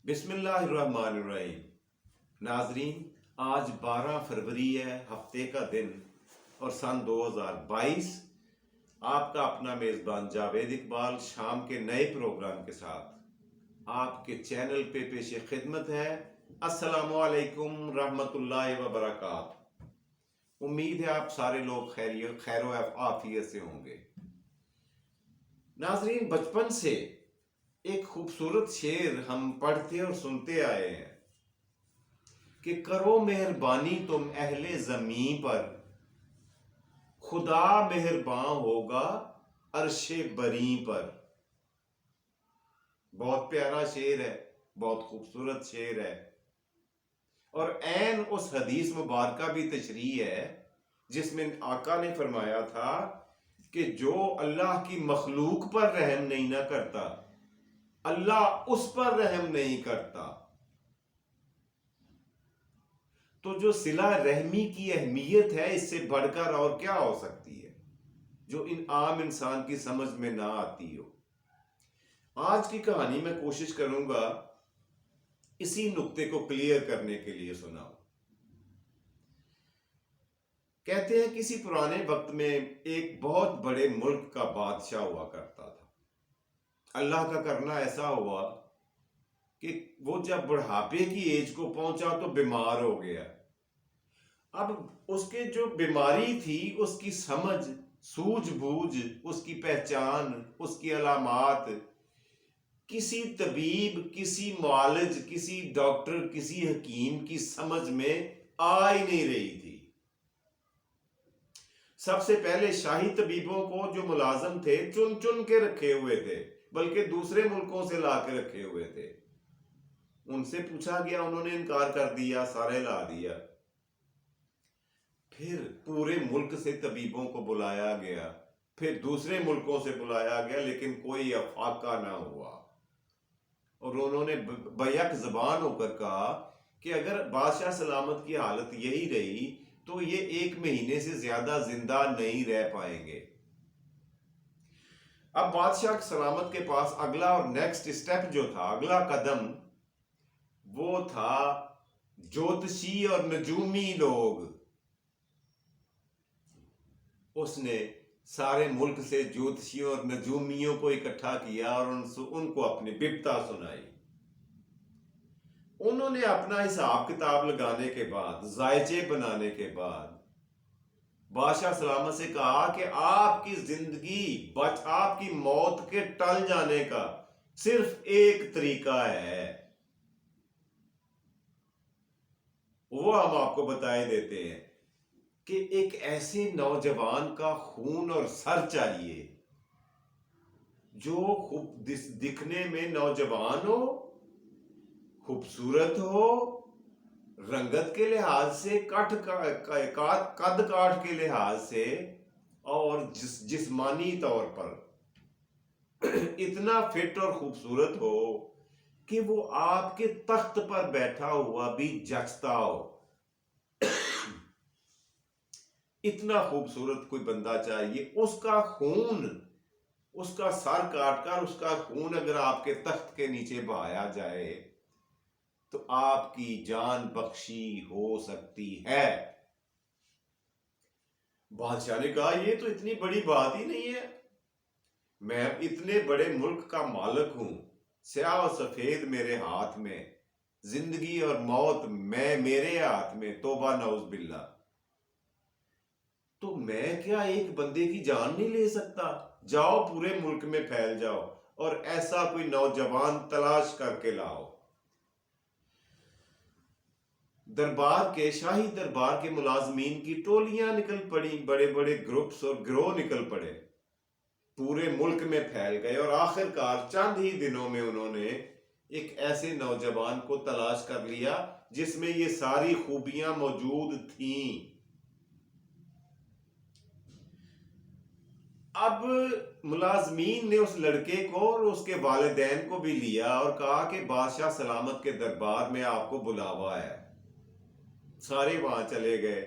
بسم اللہ الرحمن الرحیم۔ ناظرین، آج 12 فروری ہے، ہفتے کا دن اور سن 2022۔ آپ کا اپنا میزبان جاوید اقبال شام کے نئے پروگرام کے ساتھ آپ کے چینل پہ پیش خدمت ہے۔ السلام علیکم رحمت اللہ وبرکاتہ۔ امید ہے آپ سارے لوگ خیر و عافیت سے ہوں گے۔ ناظرین، بچپن سے ایک خوبصورت شعر ہم پڑھتے اور سنتے آئے ہیں کہ کرو مہربانی تم اہل زمین پر، خدا مہربان ہوگا عرش بری پر۔ بہت پیارا شعر ہے، بہت خوبصورت شعر ہے، اور عین اس حدیث مبارکہ بھی تشریح ہے جس میں آقا نے فرمایا تھا کہ جو اللہ کی مخلوق پر رحم نہیں نہ کرتا، اللہ اس پر رحم نہیں کرتا۔ تو جو صلہ رحمی کی اہمیت ہے، اس سے بڑھ کر اور کیا ہو سکتی ہے جو ان عام انسان کی سمجھ میں نہ آتی ہو۔ آج کی کہانی میں کوشش کروں گا اسی نقطے کو کلیئر کرنے کے لیے سناؤں۔ کہتے ہیں کسی پرانے وقت میں ایک بہت بڑے ملک کا بادشاہ ہوا کرتا تھا۔ اللہ کا کرنا ایسا ہوا کہ وہ جب بڑھاپے کی ایج کو پہنچا تو بیمار ہو گیا۔ اب اس کے جو بیماری تھی، اس کی سمجھ، سوجھ بوجھ، اس کی پہچان، اس کی علامات کسی طبیب، کسی معالج، کسی ڈاکٹر، کسی حکیم کی سمجھ میں آ ہی نہیں رہی تھی۔ سب سے پہلے شاہی طبیبوں کو جو ملازم تھے چن چن کے رکھے ہوئے تھے، بلکہ دوسرے ملکوں سے لا کے رکھے ہوئے تھے۔ ان سے پوچھا گیا، انہوں نے انکار کر دیا، سارے لا دیا۔ پھر پورے ملک سے طبیبوں کو بلایا گیا، پھر دوسرے ملکوں سے بلایا گیا، لیکن کوئی افاقہ نہ ہوا۔ اور انہوں نے بیک زبان ہو کر کہا کہ اگر بادشاہ سلامت کی حالت یہی رہی تو یہ 1 مہینے سے زیادہ زندہ نہیں رہ پائیں گے۔ اب بادشاہ سلامت کے پاس اگلا اور نیکسٹ اسٹیپ جو تھا، اگلا قدم، وہ تھا جوتشی اور نجومی لوگ۔ اس نے سارے ملک سے جوتشیوں اور نجومیوں کو اکٹھا کیا اور ان کو اپنی بپتا سنائی۔ انہوں نے اپنا حساب کتاب لگانے کے بعد، ذائچے بنانے کے بعد بادشاہ سلامت سے کہا کہ آپ کی زندگی، آپ کی موت کے ٹل جانے کا صرف ایک طریقہ ہے، وہ ہم آپ کو بتائے دیتے ہیں کہ ایک ایسے نوجوان کا خون اور سر چاہیے جو دکھنے میں نوجوان ہو، خوبصورت ہو، رنگت کے لحاظ سے، قد کاٹ کے لحاظ سے، اور جسمانی طور پر اتنا فٹ اور خوبصورت ہو کہ وہ آپ کے تخت پر بیٹھا ہوا بھی جچتا ہو۔ اتنا خوبصورت کوئی بندہ چاہیے۔ اس کا خون، اس کا سر کاٹ کر اس کا خون اگر آپ کے تخت کے نیچے بہایا جائے تو آپ کی جان بخشی ہو سکتی ہے۔ بادشاہ نے کہا یہ تو اتنی بڑی بات ہی نہیں ہے، میں اتنے بڑے ملک کا مالک ہوں، سیاہ و سفید میرے ہاتھ میں، زندگی اور موت میرے ہاتھ میں، توبہ نعوذ باللہ، تو میں کیا ایک بندے کی جان نہیں لے سکتا؟ جاؤ پورے ملک میں پھیل جاؤ اور ایسا کوئی نوجوان تلاش کر کے لاؤ۔ شاہی دربار کے ملازمین کی ٹولیاں نکل پڑی، بڑے بڑے گروپس اور گروہ نکل پڑے، پورے ملک میں پھیل گئے، اور آخرکار چند ہی دنوں میں انہوں نے ایک ایسے نوجوان کو تلاش کر لیا جس میں یہ ساری خوبیاں موجود تھیں۔ اب ملازمین نے اس لڑکے کو اور اس کے والدین کو بھی لیا اور کہا کہ بادشاہ سلامت کے دربار میں آپ کو بلاوا ہے۔ سارے وہاں چلے گئے۔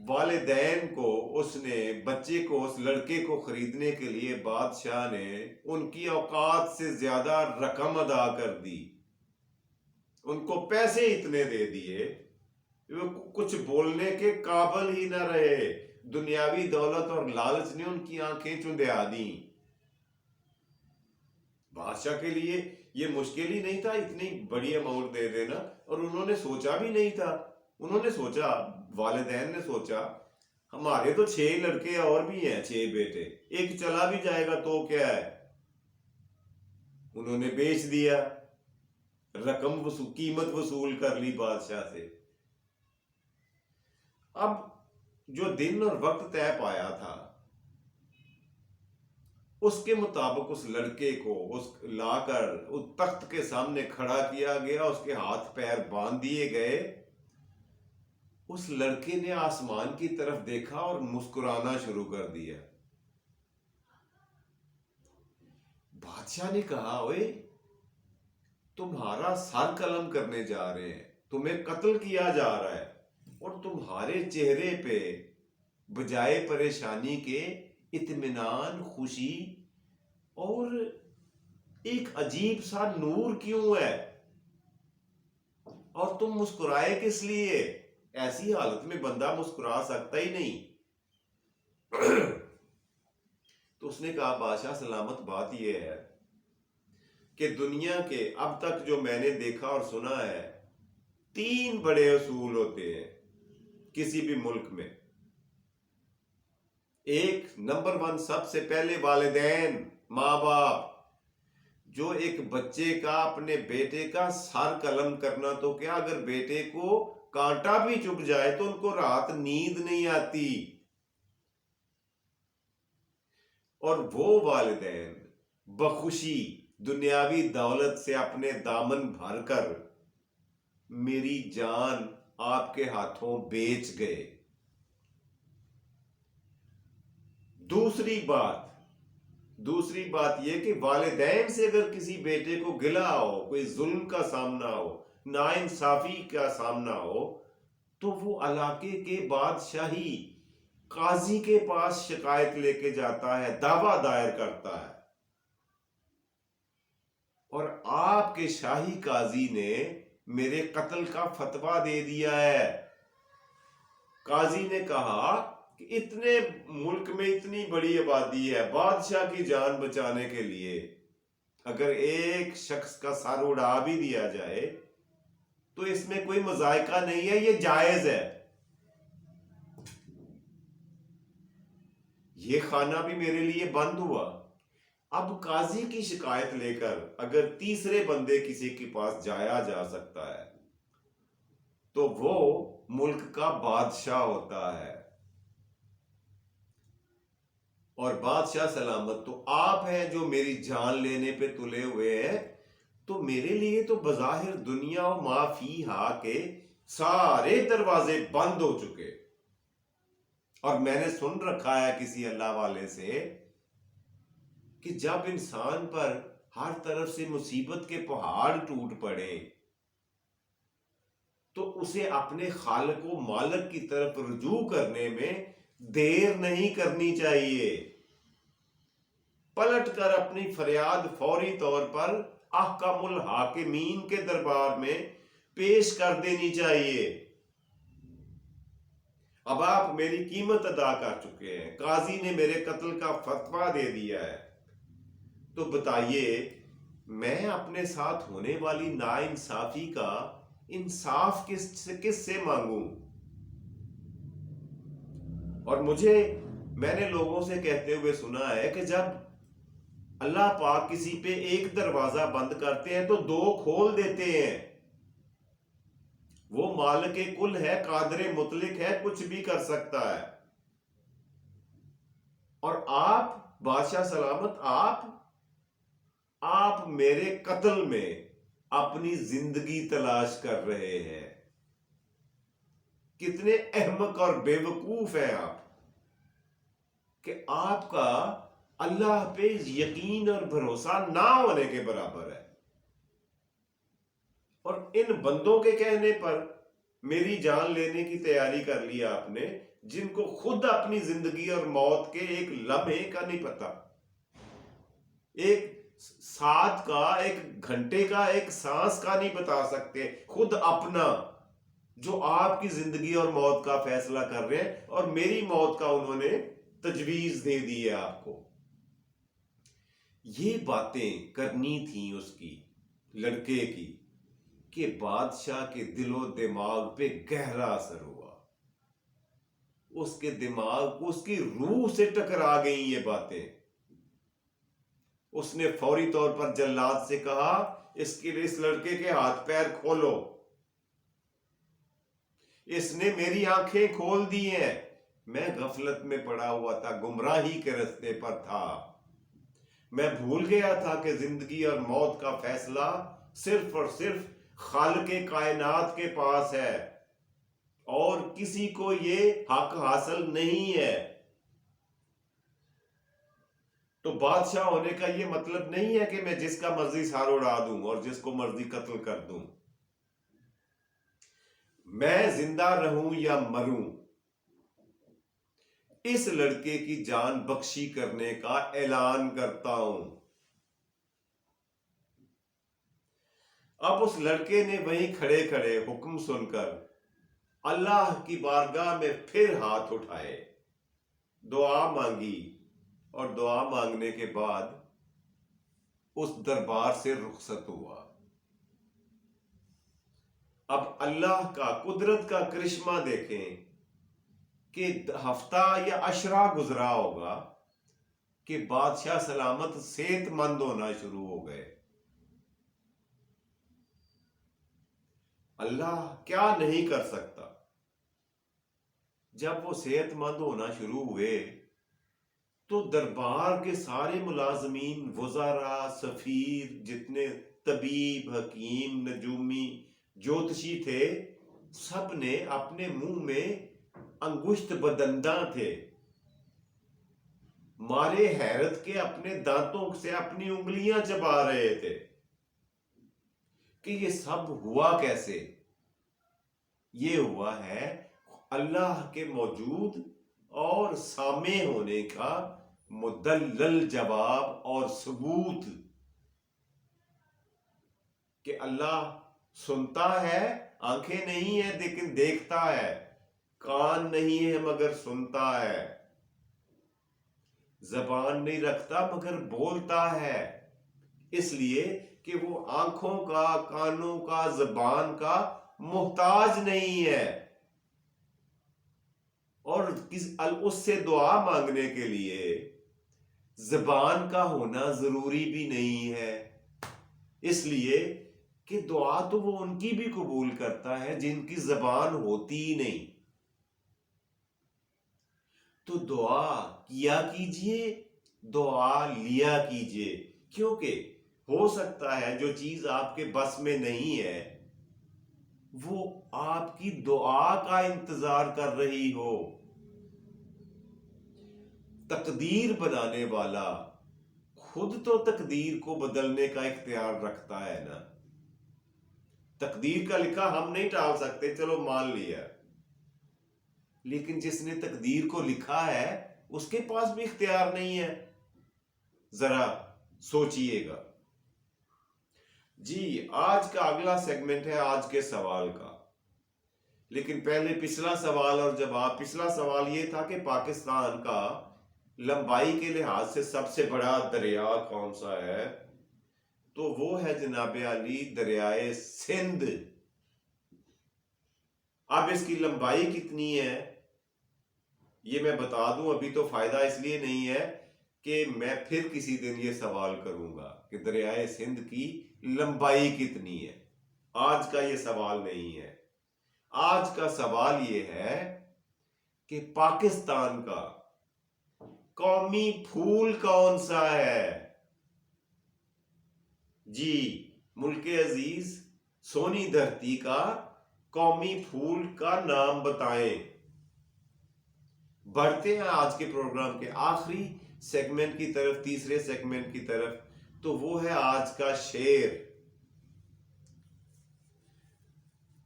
والدین کو اس نے بچے کو اس لڑکے کو خریدنے کے لیے بادشاہ نے ان کی اوقات سے زیادہ رقم ادا کر دی، ان کو پیسے اتنے دے دیے وہ کچھ بولنے کے قابل ہی نہ رہے۔ دنیاوی دولت اور لالچ نے ان کی آنکھیں چندیا دیں۔ بادشاہ کے لیے یہ مشکل ہی نہیں تھا اتنی بڑی اماؤنٹ دے دینا، اور انہوں نے سوچا بھی نہیں تھا۔ انہوں نے سوچا، والدین نے سوچا ہمارے تو 6 لڑکے اور بھی ہیں، 6 بیٹے، ایک چلا بھی جائے گا تو کیا ہے۔ انہوں نے بیچ دیا، رقم قیمت وصول کر لی بادشاہ سے۔ اب جو دن اور وقت طے پایا تھا اس کے مطابق اس لڑکے کو لا کر اس تخت کے سامنے کھڑا کیا گیا، اس کے ہاتھ پیر باندھ دیے گئے۔ اس لڑکے نے آسمان کی طرف دیکھا اور مسکرانا شروع کر دیا۔ بادشاہ نے کہا، اوئے تمہارا سر قلم کرنے جا رہے ہیں، تمہیں قتل کیا جا رہا ہے، اور تمہارے چہرے پہ بجائے پریشانی کے اطمینان، خوشی اور ایک عجیب سا نور کیوں ہے، اور تم مسکرائے کس لیے؟ ایسی حالت میں بندہ مسکرا سکتا ہی نہیں۔ تو اس نے کہا، بادشاہ سلامت بات یہ ہے کہ دنیا کے اب تک جو میں نے دیکھا اور سنا ہے، 3 بڑے اصول ہوتے ہیں کسی بھی ملک میں۔ ایک نمبر 1، سب سے پہلے والدین، ماں باپ، جو ایک بچے کا، اپنے بیٹے کا سر قلم کرنا تو کیا، اگر بیٹے کو کانٹا بھی چبھ جائے تو ان کو رات نیند نہیں آتی۔ اور وہ والدین بخوشی دنیاوی دولت سے اپنے دامن بھر کر میری جان آپ کے ہاتھوں بیچ گئے۔ دوسری بات یہ کہ والدین سے اگر کسی بیٹے کو گلہ ہو، کوئی ظلم کا سامنا ہو، ناانصافی کا سامنا ہو، تو وہ علاقے کے بادشاہی قاضی کے پاس شکایت لے کے جاتا ہے، دعویٰ دائر کرتا ہے۔ اور آپ کے شاہی قاضی نے میرے قتل کا فتویٰ دے دیا ہے۔ قاضی نے کہا کہ اتنے ملک میں اتنی بڑی آبادی ہے، بادشاہ کی جان بچانے کے لیے اگر ایک شخص کا سر اڑا بھی دیا جائے تو اس میں کوئی مذائقہ نہیں ہے، یہ جائز ہے۔ یہ خانہ بھی میرے لیے بند ہوا۔ اب قاضی کی شکایت لے کر اگر تیسرے بندے کسی کے پاس جایا جا سکتا ہے تو وہ ملک کا بادشاہ ہوتا ہے۔ اور بادشاہ سلامت تو آپ ہیں جو میری جان لینے پہ تلے ہوئے ہیں، تو میرے لیے تو بظاہر دنیا و ما فیہا کے سارے دروازے بند ہو چکے۔ اور میں نے سن رکھا ہے کسی اللہ والے سے کہ جب انسان پر ہر طرف سے مصیبت کے پہاڑ ٹوٹ پڑے تو اسے اپنے خالق و مالک کی طرف رجوع کرنے میں دیر نہیں کرنی چاہیے۔ پلٹ کر اپنی فریاد فوری طور پر احکم الحاکمین کے دربار میں پیش کر دینی چاہیے۔ اب آپ میری قیمت ادا کر چکے ہیں، قاضی نے میرے قتل کا فتویٰ دے دیا ہے، تو بتائیے میں اپنے ساتھ ہونے والی ناانصافی کا انصاف کس سے مانگوں؟ اور میں نے لوگوں سے کہتے ہوئے سنا ہے کہ جب اللہ پاک کسی پہ ایک دروازہ بند کرتے ہیں تو 2 کھول دیتے ہیں۔ وہ مالک کل ہے، قادر مطلق ہے، کچھ بھی کر سکتا ہے۔ اور آپ بادشاہ سلامت، آپ میرے قتل میں اپنی زندگی تلاش کر رہے ہیں۔ کتنے احمق اور بے وقوف ہیں آپ کہ آپ کا اللہ پہ یقین اور بھروسہ نہ ہونے کے برابر ہے۔ اور ان بندوں کے کہنے پر میری جان لینے کی تیاری کر لی آپ نے، جن کو خود اپنی زندگی اور موت کے ایک لمحے کا نہیں پتا، ایک ساتھ کا، ایک گھنٹے کا، ایک سانس کا نہیں بتا سکتے، خود اپنا، جو آپ کی زندگی اور موت کا فیصلہ کر رہے ہیں، اور میری موت کا انہوں نے تجویز دے دی ہے آپ کو۔ یہ باتیں کرنی تھیں اس کی، لڑکے کی، کہ بادشاہ کے دل و دماغ پہ گہرا اثر ہوا، اس کے دماغ کو، اس کی روح سے ٹکرا گئی یہ باتیں۔ اس نے فوری طور پر جلاد سے کہا، اس لڑکے کے ہاتھ پیر کھولو۔ اس نے میری آنکھیں کھول دی ہیں، میں غفلت میں پڑا ہوا تھا، گمراہی کے رستے پر تھا، میں بھول گیا تھا کہ زندگی اور موت کا فیصلہ صرف اور صرف خالق کائنات کے پاس ہے، اور کسی کو یہ حق حاصل نہیں ہے۔ تو بادشاہ ہونے کا یہ مطلب نہیں ہے کہ میں جس کا مرضی سار اڑا دوں اور جس کو مرضی قتل کر دوں۔ میں زندہ رہوں یا مروں، اس لڑکے کی جان بخشی کرنے کا اعلان کرتا ہوں۔ اب اس لڑکے نے وہیں کھڑے کھڑے حکم سن کر اللہ کی بارگاہ میں پھر ہاتھ اٹھائے، دعا مانگی، اور دعا مانگنے کے بعد اس دربار سے رخصت ہوا۔ اب اللہ کا، قدرت کا کرشمہ دیکھیں کہ ہفتہ یا عشرہ گزرا ہوگا کہ بادشاہ سلامت صحت مند ہونا شروع ہو گئے۔ اللہ کیا نہیں کر سکتا؟ جب وہ صحت مند ہونا شروع ہوئے تو دربار کے سارے ملازمین، وزراء، سفیر، جتنے طبیب، حکیم، نجومی، جوتشی تھے، سب نے اپنے منہ میں انگشت بدنداں تھے، مارے حیرت کے اپنے دانتوں سے اپنی انگلیاں چبا رہے تھے کہ یہ سب ہوا کیسے؟ یہ ہوا ہے اللہ کے موجود اور سامع ہونے کا مدلل جواب اور ثبوت، کہ اللہ سنتا ہے، آنکھیں نہیں ہیں لیکن دیکھتا ہے، کان نہیں ہے مگر سنتا ہے، زبان نہیں رکھتا مگر بولتا ہے، اس لیے کہ وہ آنکھوں کا، کانوں کا، زبان کا محتاج نہیں ہے، اور اس سے دعا مانگنے کے لیے زبان کا ہونا ضروری بھی نہیں ہے، اس لیے کہ دعا تو وہ ان کی بھی قبول کرتا ہے جن کی زبان ہوتی ہی نہیں۔ تو دعا کیا کیجئے، دعا لیا کیجئے، کیونکہ ہو سکتا ہے جو چیز آپ کے بس میں نہیں ہے وہ آپ کی دعا کا انتظار کر رہی ہو۔ تقدیر بنانے والا خود تو تقدیر کو بدلنے کا اختیار رکھتا ہے نا۔ تقدیر کا لکھا ہم نہیں ٹال سکتے، چلو مان لیا، لیکن جس نے تقدیر کو لکھا ہے اس کے پاس بھی اختیار نہیں ہے۔ ذرا سوچئے گا۔ جی، آج کا اگلا سیگمنٹ ہے آج کے سوال کا، لیکن پہلے پچھلا سوال اور جواب۔ پچھلا سوال یہ تھا کہ پاکستان کا لمبائی کے لحاظ سے سب سے بڑا دریا کون سا ہے؟ تو وہ ہے جناب علی دریائے سندھ۔ اب اس کی لمبائی کتنی ہے یہ میں بتا دوں، ابھی تو فائدہ اس لیے نہیں ہے کہ میں پھر کسی دن یہ سوال کروں گا کہ دریائے سندھ کی لمبائی کتنی ہے۔ آج کا یہ سوال نہیں ہے، آج کا سوال یہ ہے کہ پاکستان کا قومی پھول کون سا ہے؟ جی، ملک عزیز، سونی دھرتی کا قومی پھول کا نام بتائیں۔ بڑھتے ہیں آج کے پروگرام کے آخری سیگمنٹ کی طرف، تیسرے سیگمنٹ کی طرف، تو وہ ہے آج کا شعر۔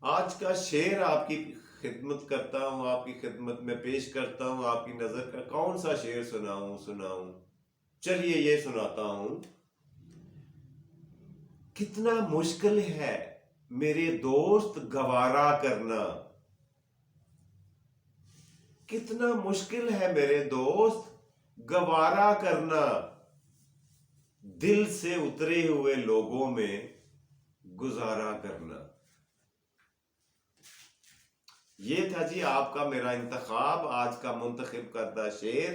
آج کا شعر آپ کی خدمت کرتا ہوں، آپ کی خدمت میں پیش کرتا ہوں، آپ کی نظر کا کون سا شعر سناؤں؟ چلیے یہ سناتا ہوں۔ کتنا مشکل ہے میرے دوست گوارا کرنا، کتنا مشکل ہے میرے دوست گوارا کرنا، دل سے اترے ہوئے لوگوں میں گزارا کرنا۔ یہ تھا جی آپ کا میرا انتخاب، آج کا منتخب کردہ شعر۔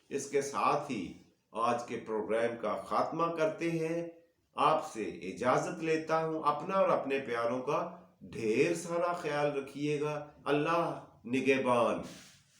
اس کے ساتھ ہی آج کے پروگرام کا خاتمہ کرتے ہیں۔ آپ سے اجازت لیتا ہوں، اپنا اور اپنے پیاروں کا ڈھیر سارا خیال رکھیے گا۔ اللہ نگہبان۔